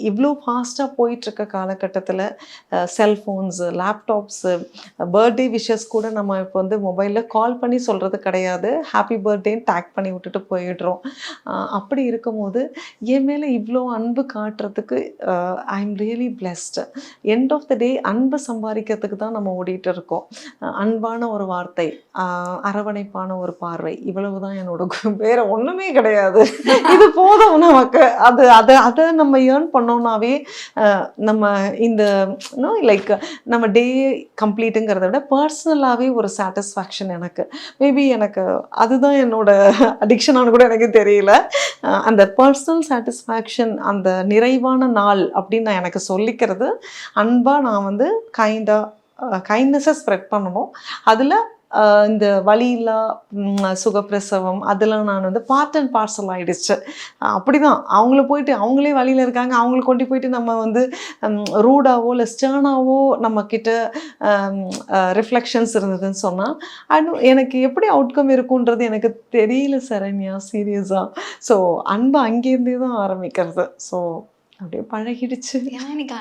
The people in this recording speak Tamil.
இவ்வளோ ஃபாஸ்ட்டாக போயிட்டுருக்க காலகட்டத்தில் செல்ஃபோன்ஸு, லேப்டாப்ஸு, பர்த்டே விஷஸ் கூட நம்ம இப்போ வந்து மொபைலில் கால் பண்ணி சொல்கிறது கிடையாது. ஹாப்பி பர்த்டேன்னு டேக் பண்ணி விட்டுட்டு போயிடுறோம். அப்படி இருக்கும்போது என் மேலே இவ்வளோ அன்பு காட்டுறதுக்கு I am really blessed. End of the day அன்பை சம்பாதிக்கிறதுக்கு தான் நம்ம ஓடிட்டு இருக்கோம். அன்பான ஒரு வார்த்தை, அரவணைப்பான ஒரு பார்வை, இவ்வளவு தான் என்னோட வேற ஒன்றுமே கிடையாது. இது போதும் நமக்கு. அது அதை அதை நம்ம ஏர்ன் பண்ணோம்னாவே நம்ம இந்த லைக் நம்ம டே கம்ப்ளீட்டுங்கிறத விட பர்சனலாகவே ஒரு சாட்டிஸ்ஃபேக்ஷன் எனக்கு. மேபி எனக்கு அதுதான் என்னோட அடிக்ஷனானு கூட எனக்கு தெரியல. அந்த பர்சனல் சாட்டிஸ்ஃபேக்ஷன், அந்த நிறைவான நாள் அப்படின்னு நான் எனக்கு சொல்லிக்கிறது, அன்பாக நான் வந்து கைண்ட்னஸை ஸ்ப்ரெட் பண்ணணும். அதில் இந்த வலியில்லா சுகப்பிரசவம் அதெல்லாம் நான் வந்து பார்ட் அண்ட் பார்சல் ஆகிடுச்சு. அப்படி தான் அவங்கள போயிட்டு அவங்களே வழியில் இருக்காங்க, அவங்கள கொண்டு போயிட்டு நம்ம வந்து ரூடாவோ இல்லை ஸ்டர்னாவோ நம்மக்கிட்ட ரிஃப்ளெக்ஷன்ஸ் இருந்ததுன்னு சொன்னால் எனக்கு எப்படி அவுட்கம் இருக்குன்றது எனக்கு தெரியல சரண்யா, சீரியஸாக. ஸோ அன்பு அங்கேருந்தே தான் ஆரம்பிக்கிறது. ஸோ அப்படியே பழகிடுச்சு. ஏன்னா எனக்கு